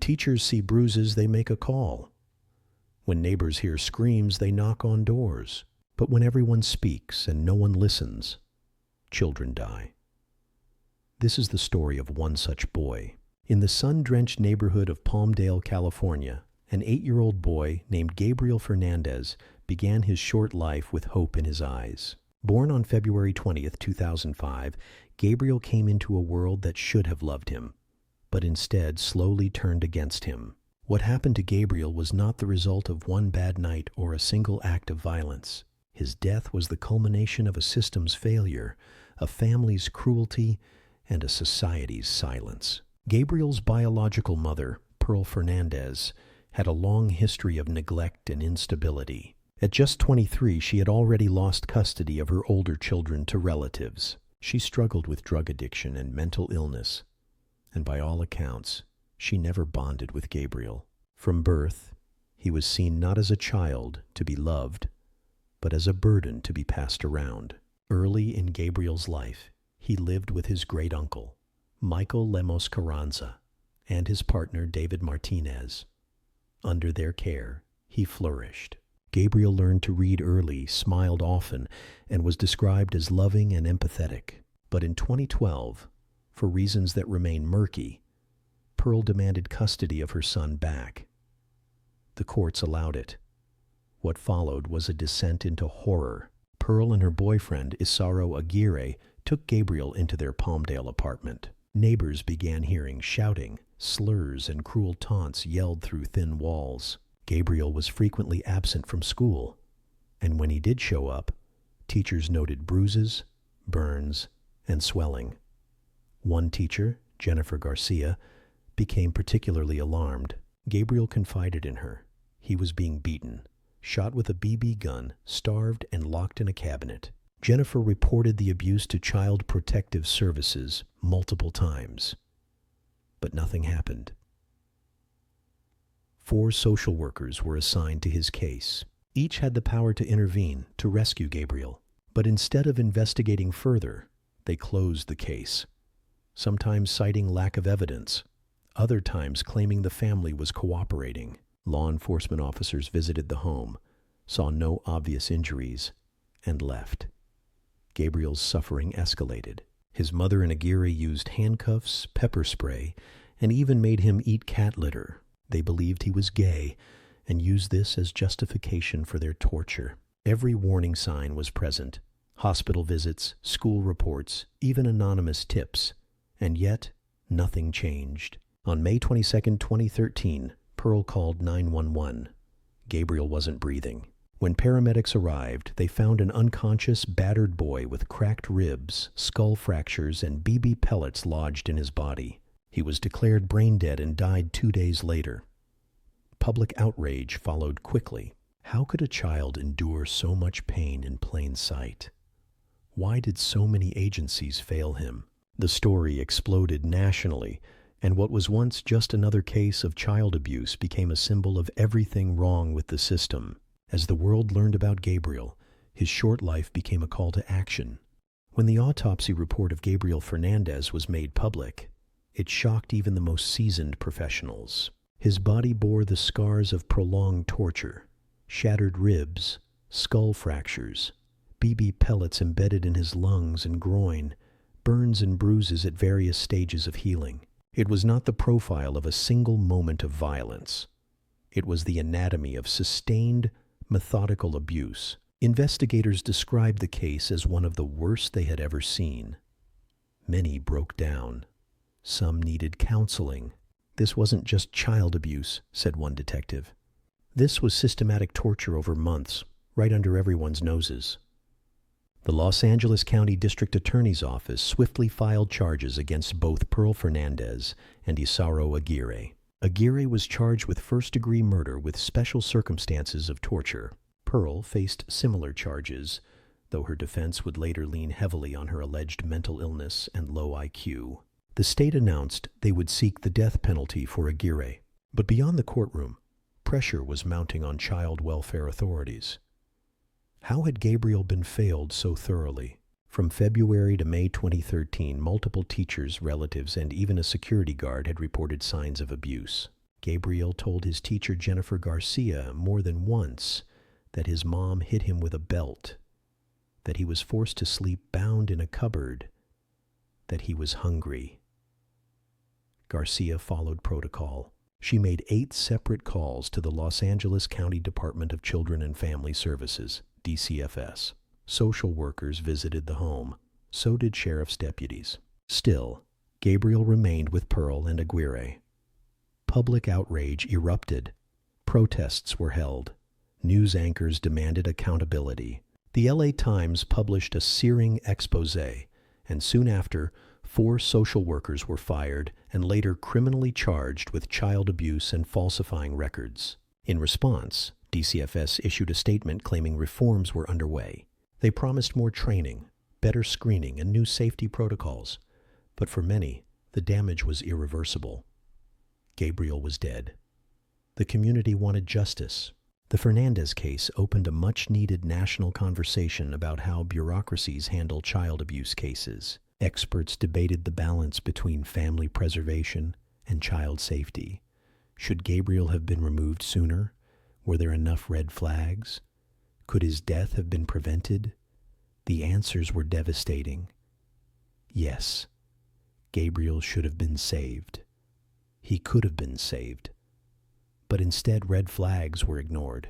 teachers see bruises, they make a call. When neighbors hear screams, they knock on doors. But when everyone speaks and no one listens, children die. This is the story of one such boy. In the sun-drenched neighborhood of Palmdale, California, an 8-year-old boy named Gabriel Fernandez began his short life with hope in his eyes. Born on February 20th, 2005, Gabriel came into a world that should have loved him, but instead slowly turned against him. What happened to Gabriel was not the result of one bad night or a single act of violence. His death was the culmination of a system's failure, a family's cruelty, and a society's silence. Gabriel's biological mother, Pearl Fernandez, had a long history of neglect and instability. At just 23, she had already lost custody of her older children to relatives. She struggled with drug addiction and mental illness, and by all accounts, she never bonded with Gabriel. From birth, he was seen not as a child to be loved, but as a burden to be passed around. Early in Gabriel's life, he lived with his great-uncle, Michael Lemos Carranza, and his partner David Martinez. Under their care, he flourished. Gabriel learned to read early, smiled often, and was described as loving and empathetic. But in 2012, for reasons that remain murky, Pearl demanded custody of her son back. The courts allowed it. What followed was a descent into horror. Pearl and her boyfriend, Isauro Aguirre, took Gabriel into their Palmdale apartment. Neighbors began hearing shouting, slurs, and cruel taunts yelled through thin walls. Gabriel was frequently absent from school, and when he did show up, teachers noted bruises, burns, and swelling. One teacher, Jennifer Garcia, became particularly alarmed. Gabriel confided in her. He was being beaten, shot with a BB gun, starved, and locked in a cabinet. Jennifer reported the abuse to Child Protective Services multiple times, but nothing happened. 4 social workers were assigned to his case. Each had the power to intervene to rescue Gabriel, but instead of investigating further, they closed the case, sometimes citing lack of evidence, other times claiming the family was cooperating. Law enforcement officers visited the home, saw no obvious injuries, and left. Gabriel's suffering escalated. His mother and Aguirre used handcuffs, pepper spray, and even made him eat cat litter. They believed he was gay and used this as justification for their torture. Every warning sign was present: hospital visits, school reports, even anonymous tips. And yet, nothing changed. On May 22, 2013, Pearl called 911. Gabriel wasn't breathing. When paramedics arrived, they found an unconscious, battered boy with cracked ribs, skull fractures, and BB pellets lodged in his body. He was declared brain dead and died 2 days later. Public outrage followed quickly. How could a child endure so much pain in plain sight? Why did so many agencies fail him? The story exploded nationally, and what was once just another case of child abuse became a symbol of everything wrong with the system. As the world learned about Gabriel, his short life became a call to action. When the autopsy report of Gabriel Fernandez was made public, it shocked even the most seasoned professionals. His body bore the scars of prolonged torture: shattered ribs, skull fractures, BB pellets embedded in his lungs and groin, burns and bruises at various stages of healing. It was not the profile of a single moment of violence. It was the anatomy of sustained, methodical abuse. Investigators described the case as one of the worst they had ever seen. Many broke down. Some needed counseling. "This wasn't just child abuse," said one detective. "This was systematic torture over months, right under everyone's noses." The Los Angeles County District Attorney's Office swiftly filed charges against both Pearl Fernandez and Isauro Aguirre. Aguirre was charged with first-degree murder with special circumstances of torture. Pearl faced similar charges, though her defense would later lean heavily on her alleged mental illness and low IQ. The state announced they would seek the death penalty for Aguirre. But beyond the courtroom, pressure was mounting on child welfare authorities. How had Gabriel been failed so thoroughly? From February to May 2013, multiple teachers, relatives, and even a security guard had reported signs of abuse. Gabriel told his teacher Jennifer Garcia more than once that his mom hit him with a belt, that he was forced to sleep bound in a cupboard, that he was hungry. Garcia followed protocol. She made 8 separate calls to the Los Angeles County Department of Children and Family Services, DCFS. Social workers visited the home. So did sheriff's deputies. Still, Gabriel remained with Pearl and Aguirre. Public outrage erupted. Protests were held. News anchors demanded accountability. The LA Times published a searing expose, and soon after, 4 social workers were fired and later criminally charged with child abuse and falsifying records. In response, DCFS issued a statement claiming reforms were underway. They promised more training, better screening, and new safety protocols. But for many, the damage was irreversible. Gabriel was dead. The community wanted justice. The Fernandez case opened a much-needed national conversation about how bureaucracies handle child abuse cases. Experts debated the balance between family preservation and child safety. Should Gabriel have been removed sooner? Were there enough red flags? Could his death have been prevented? The answers were devastating. Yes, Gabriel should have been saved. He could have been saved. But instead, red flags were ignored.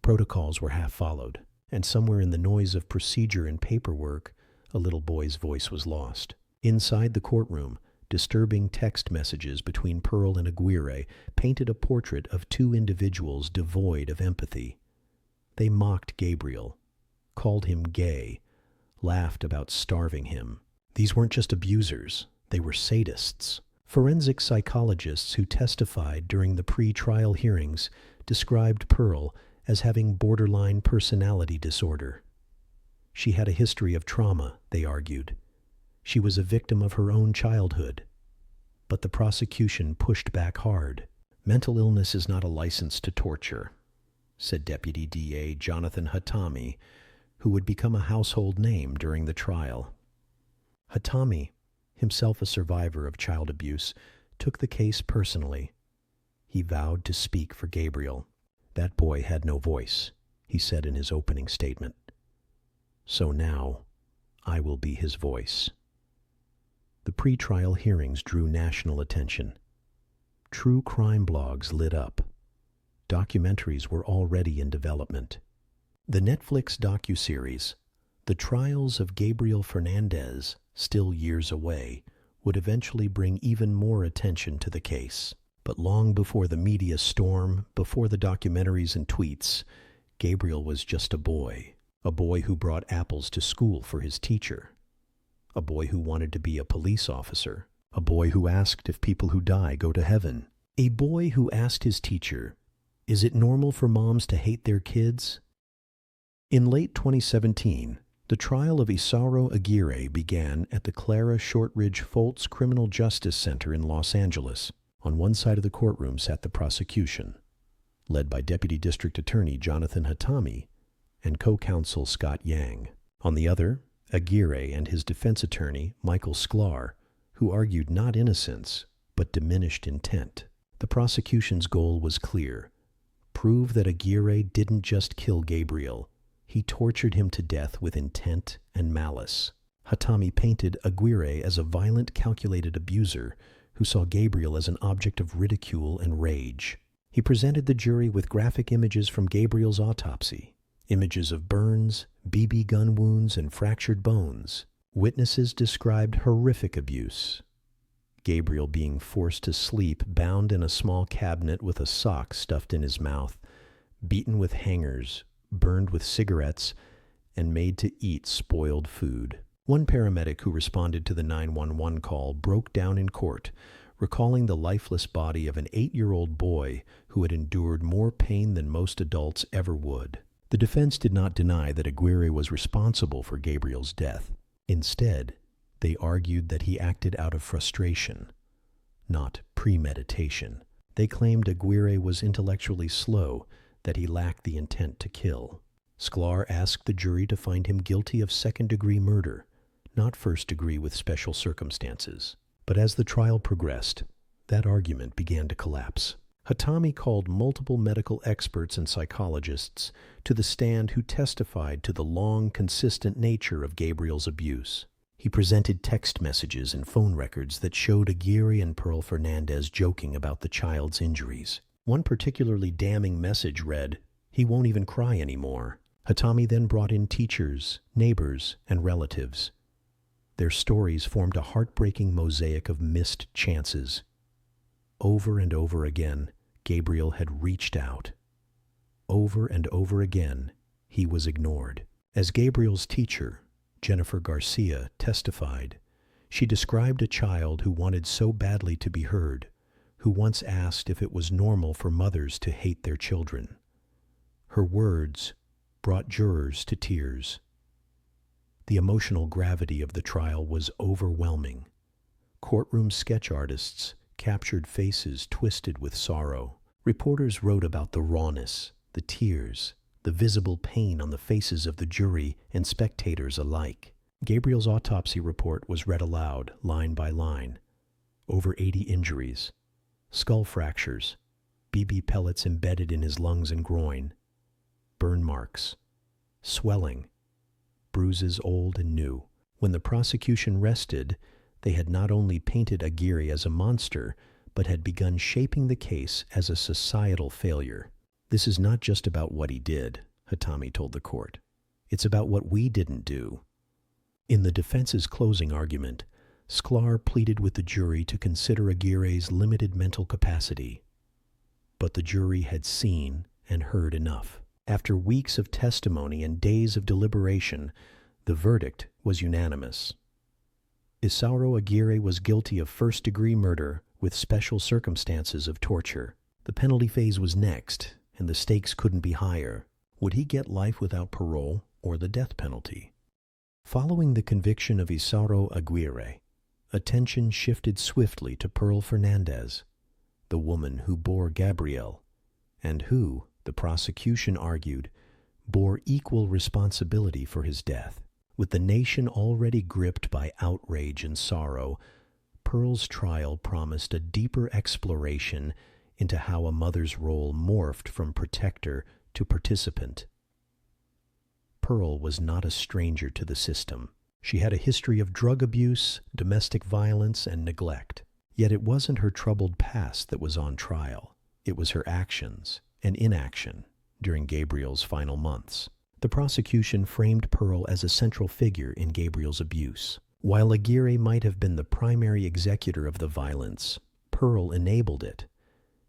Protocols were half followed, and somewhere in the noise of procedure and paperwork, a little boy's voice was lost. Inside the courtroom, disturbing text messages between Pearl and Aguirre painted a portrait of 2 individuals devoid of empathy. They mocked Gabriel, called him gay, laughed about starving him. These weren't just abusers, they were sadists. Forensic psychologists who testified during the pre-trial hearings described Pearl as having borderline personality disorder. She had a history of trauma, they argued. She was a victim of her own childhood. But the prosecution pushed back hard. "Mental illness is not a license to torture," said Deputy DA Jonathan Hatami, who would become a household name during the trial. Hatami, himself a survivor of child abuse, took the case personally. He vowed to speak for Gabriel. "That boy had no voice," he said in his opening statement. "So now, I will be his voice." The pre-trial hearings drew national attention. True crime blogs lit up. Documentaries were already in development. The Netflix docuseries, The Trials of Gabriel Fernandez, still years away, would eventually bring even more attention to the case. But long before the media storm, before the documentaries and tweets, Gabriel was just a boy who brought apples to school for his teacher, a boy who wanted to be a police officer, a boy who asked if people who die go to heaven, a boy who asked his teacher, "Is it normal for moms to hate their kids?" In late 2017, the trial of Isauro Aguirre began at the Clara Shortridge Foltz Criminal Justice Center in Los Angeles. On one side of the courtroom sat the prosecution, led by Deputy District Attorney Jonathan Hatami and co-counsel Scott Yang. On the other, Aguirre and his defense attorney, Michael Sklar, who argued not innocence, but diminished intent. The prosecution's goal was clear: prove that Aguirre didn't just kill Gabriel, he tortured him to death with intent and malice. Hatami painted Aguirre as a violent, calculated abuser who saw Gabriel as an object of ridicule and rage. He presented the jury with graphic images from Gabriel's autopsy, images of burns, BB gun wounds, and fractured bones. Witnesses described horrific abuse. Gabriel being forced to sleep bound in a small cabinet with a sock stuffed in his mouth, beaten with hangers, burned with cigarettes, and made to eat spoiled food. One paramedic who responded to the 911 call broke down in court, recalling the lifeless body of an 8-year-old boy who had endured more pain than most adults ever would. The defense did not deny that Aguirre was responsible for Gabriel's death. Instead, they argued that he acted out of frustration, not premeditation. They claimed Aguirre was intellectually slow, that he lacked the intent to kill. Sklar asked the jury to find him guilty of second-degree murder, not first-degree with special circumstances. But as the trial progressed, that argument began to collapse. Hatami called multiple medical experts and psychologists to the stand who testified to the long, consistent nature of Gabriel's abuse. He presented text messages and phone records that showed Aguirre and Pearl Fernandez joking about the child's injuries. One particularly damning message read, "He won't even cry anymore." Hatami then brought in teachers, neighbors, and relatives. Their stories formed a heartbreaking mosaic of missed chances. Over and over again, Gabriel had reached out. Over and over again, he was ignored. As Gabriel's teacher, Jennifer Garcia, testified, she described a child who wanted so badly to be heard, who once asked if it was normal for mothers to hate their children. Her words brought jurors to tears. The emotional gravity of the trial was overwhelming. Courtroom sketch artists captured faces twisted with sorrow. Reporters wrote about the rawness, the tears, the visible pain on the faces of the jury and spectators alike. Gabriel's autopsy report was read aloud, line by line. Over 80 injuries, skull fractures, BB pellets embedded in his lungs and groin, burn marks, swelling, bruises old and new. When the prosecution rested, they had not only painted Aguirre as a monster, but had begun shaping the case as a societal failure. "This is not just about what he did," Hatami told the court. "It's about what we didn't do." In the defense's closing argument, Sklar pleaded with the jury to consider Aguirre's limited mental capacity. But the jury had seen and heard enough. After weeks of testimony and days of deliberation, the verdict was unanimous. Isauro Aguirre was guilty of first-degree murder with special circumstances of torture. The penalty phase was next, and the stakes couldn't be higher. Would he get life without parole or the death penalty? Following the conviction of Isauro Aguirre, attention shifted swiftly to Pearl Fernandez, the woman who bore Gabriel, and who, the prosecution argued, bore equal responsibility for his death. With the nation already gripped by outrage and sorrow, Pearl's trial promised a deeper exploration into how a mother's role morphed from protector to participant. Pearl was not a stranger to the system. She had a history of drug abuse, domestic violence, and neglect. Yet it wasn't her troubled past that was on trial. It was her actions and inaction during Gabriel's final months. The prosecution framed Pearl as a central figure in Gabriel's abuse. While Aguirre might have been the primary executor of the violence, Pearl enabled it.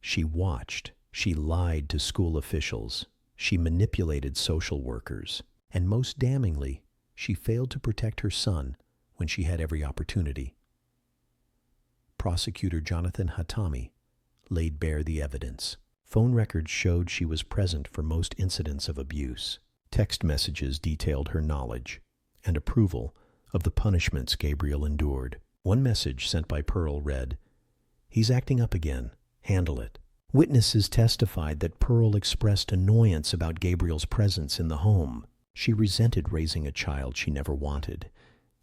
She watched, she lied to school officials, she manipulated social workers, and most damningly, she failed to protect her son when she had every opportunity. Prosecutor Jonathan Hatami laid bare the evidence. Phone records showed she was present for most incidents of abuse. Text messages detailed her knowledge and approval of the punishments Gabriel endured. One message sent by Pearl read, "He's acting up again. Handle it." Witnesses testified that Pearl expressed annoyance about Gabriel's presence in the home. She resented raising a child she never wanted,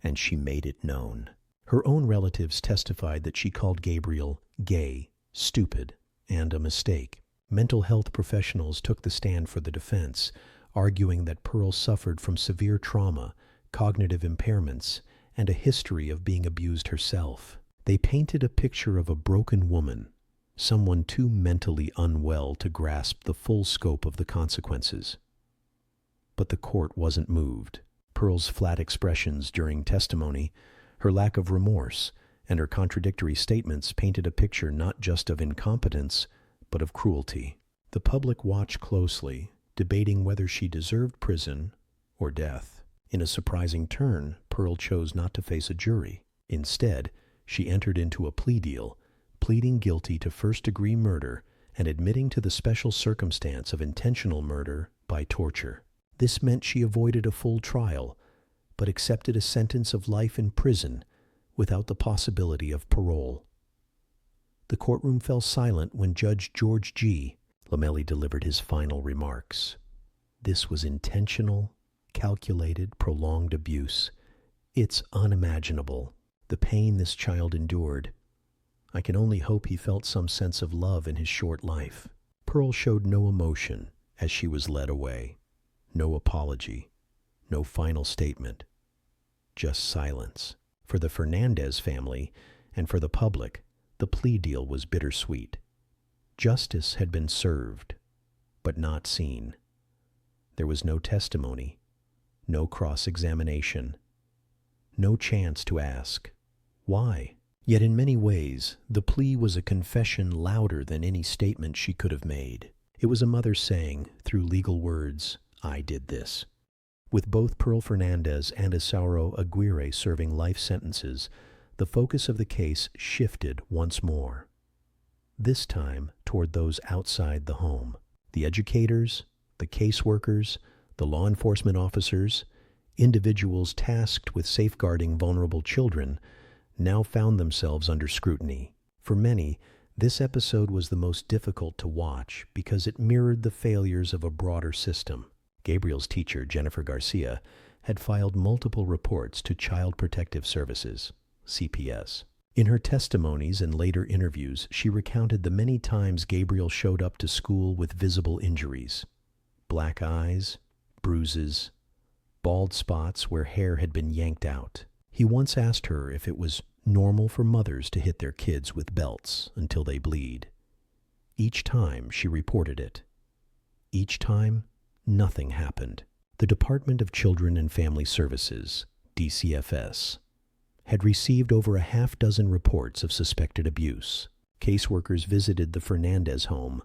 and she made it known. Her own relatives testified that she called Gabriel gay, stupid, and a mistake. Mental health professionals took the stand for the defense, arguing that Pearl suffered from severe trauma, cognitive impairments, and a history of being abused herself. They painted a picture of a broken woman, someone too mentally unwell to grasp the full scope of the consequences. But the court wasn't moved. Pearl's flat expressions during testimony, her lack of remorse, and her contradictory statements painted a picture not just of incompetence, but of cruelty. The public watched closely, debating whether she deserved prison or death. In a surprising turn, Pearl chose not to face a jury. Instead, she entered into a plea deal, pleading guilty to first-degree murder and admitting to the special circumstance of intentional murder by torture. This meant she avoided a full trial, but accepted a sentence of life in prison without the possibility of parole. The courtroom fell silent when Judge George G. Lamelli delivered his final remarks. This was intentional, calculated, prolonged abuse. It's unimaginable, the pain this child endured. I can only hope he felt some sense of love in his short life. Pearl showed no emotion as she was led away. No apology. No final statement. Just silence. For the Fernandez family and for the public, the plea deal was bittersweet. Justice had been served, but not seen. There was no testimony, no cross-examination, no chance to ask, why? Yet in many ways, the plea was a confession louder than any statement she could have made. It was a mother saying, through legal words, I did this. With both Pearl Fernandez and Isauro Aguirre serving life sentences, the focus of the case shifted once more. This time toward those outside the home. The educators, the caseworkers, the law enforcement officers, individuals tasked with safeguarding vulnerable children, now found themselves under scrutiny. For many, this episode was the most difficult to watch because it mirrored the failures of a broader system. Gabriel's teacher, Jennifer Garcia, had filed multiple reports to Child Protective Services, CPS. In her testimonies and later interviews, she recounted the many times Gabriel showed up to school with visible injuries. Black eyes, bruises, bald spots where hair had been yanked out. He once asked her if it was normal for mothers to hit their kids with belts until they bleed. Each time she reported it. Each time, nothing happened. The Department of Children and Family Services, DCFS, had received over a half-dozen reports of suspected abuse. Caseworkers visited the Fernandez home,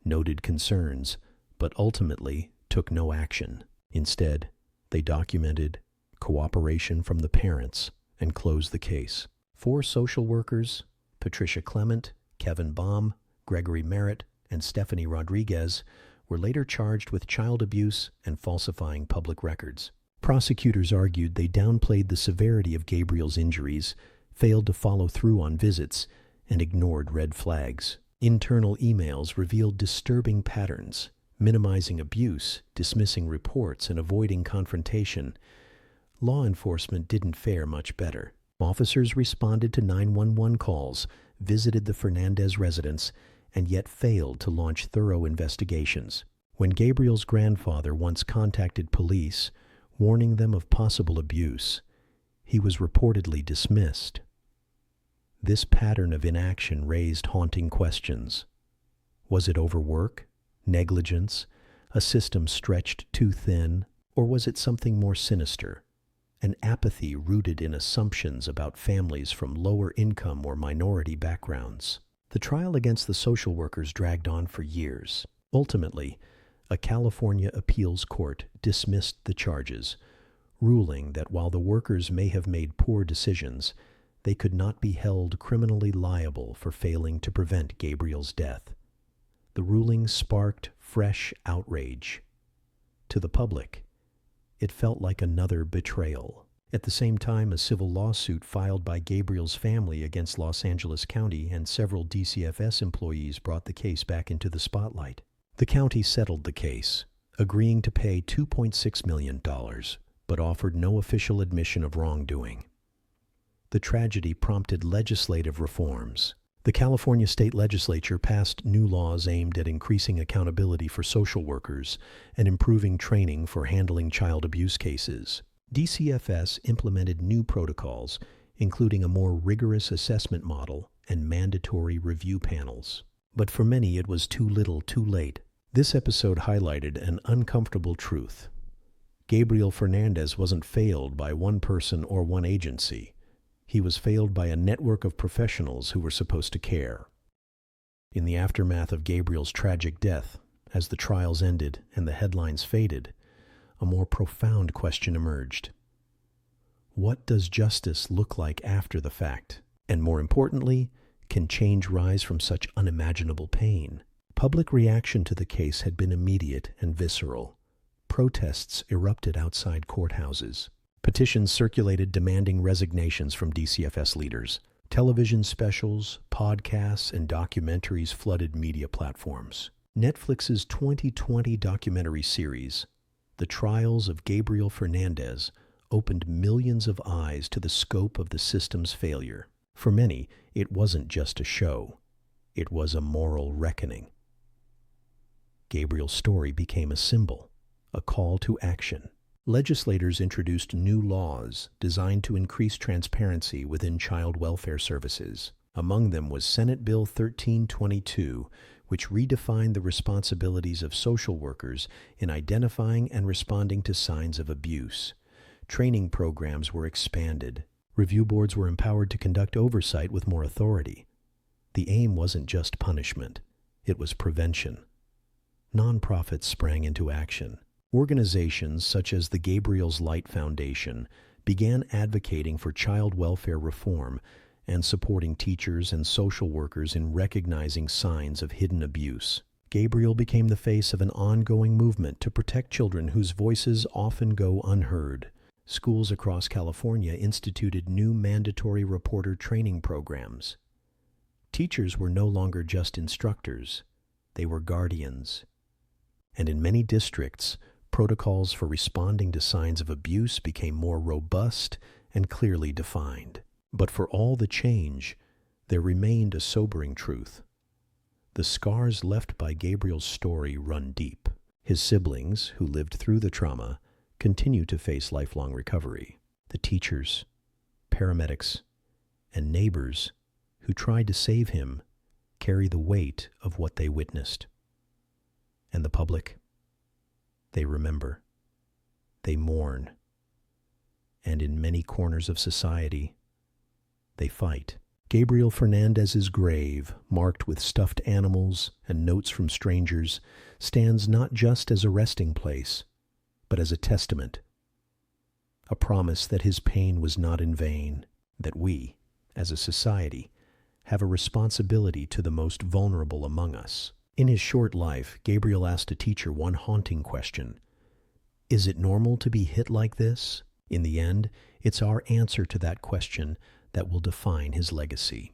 noted concerns, but ultimately took no action. Instead, they documented cooperation from the parents and closed the case. 4 social workers, Patricia Clement, Kevin Baum, Gregory Merritt, and Stephanie Rodriguez, were later charged with child abuse and falsifying public records. Prosecutors argued they downplayed the severity of Gabriel's injuries, failed to follow through on visits, and ignored red flags. Internal emails revealed disturbing patterns, minimizing abuse, dismissing reports, and avoiding confrontation. Law enforcement didn't fare much better. Officers responded to 911 calls, visited the Fernandez residence, and yet failed to launch thorough investigations. When Gabriel's grandfather once contacted police, warning them of possible abuse, he was reportedly dismissed. This pattern of inaction raised haunting questions. Was it overwork, negligence, a system stretched too thin, or was it something more sinister? An apathy rooted in assumptions about families from lower income or minority backgrounds. The trial against the social workers dragged on for years. Ultimately, a California appeals court dismissed the charges, ruling that while the workers may have made poor decisions, they could not be held criminally liable for failing to prevent Gabriel's death. The ruling sparked fresh outrage. To the public, it felt like another betrayal. At the same time, a civil lawsuit filed by Gabriel's family against Los Angeles County and several DCFS employees brought the case back into the spotlight. The county settled the case, agreeing to pay $2.6 million, but offered no official admission of wrongdoing. The tragedy prompted legislative reforms. The California state legislature passed new laws aimed at increasing accountability for social workers and improving training for handling child abuse cases. DCFS implemented new protocols, including a more rigorous assessment model and mandatory review panels. But for many, it was too little, too late. This episode highlighted an uncomfortable truth. Gabriel Fernandez wasn't failed by one person or one agency. He was failed by a network of professionals who were supposed to care. In the aftermath of Gabriel's tragic death, as the trials ended and the headlines faded, a more profound question emerged. What does justice look like after the fact? And more importantly, can change rise from such unimaginable pain? Public reaction to the case had been immediate and visceral. Protests erupted outside courthouses. Petitions circulated demanding resignations from DCFS leaders. Television specials, podcasts, and documentaries flooded media platforms. Netflix's 2020 documentary series, The Trials of Gabriel Fernandez, opened millions of eyes to the scope of the system's failure. For many, it wasn't just a show. It was a moral reckoning. Gabriel's story became a symbol, a call to action. Legislators introduced new laws designed to increase transparency within child welfare services. Among them was Senate Bill 1322, which redefined the responsibilities of social workers in identifying and responding to signs of abuse. Training programs were expanded. Review boards were empowered to conduct oversight with more authority. The aim wasn't just punishment, it was prevention. Nonprofits sprang into action. Organizations such as the Gabriel's Light Foundation began advocating for child welfare reform and supporting teachers and social workers in recognizing signs of hidden abuse. Gabriel became the face of an ongoing movement to protect children whose voices often go unheard. Schools across California instituted new mandatory reporter training programs. Teachers were no longer just instructors, they were guardians. And in many districts, protocols for responding to signs of abuse became more robust and clearly defined. But for all the change, there remained a sobering truth. The scars left by Gabriel's story run deep. His siblings, who lived through the trauma, continue to face lifelong recovery. The teachers, paramedics, and neighbors who tried to save him carry the weight of what they witnessed. And the public, they remember, they mourn, and in many corners of society, they fight. Gabriel Fernandez's grave, marked with stuffed animals and notes from strangers, stands not just as a resting place, but as a testament, a promise that his pain was not in vain, that we, as a society, have a responsibility to the most vulnerable among us. In his short life, Gabriel asked a teacher one haunting question: is it normal to be hit like this? In the end, it's our answer to that question that will define his legacy.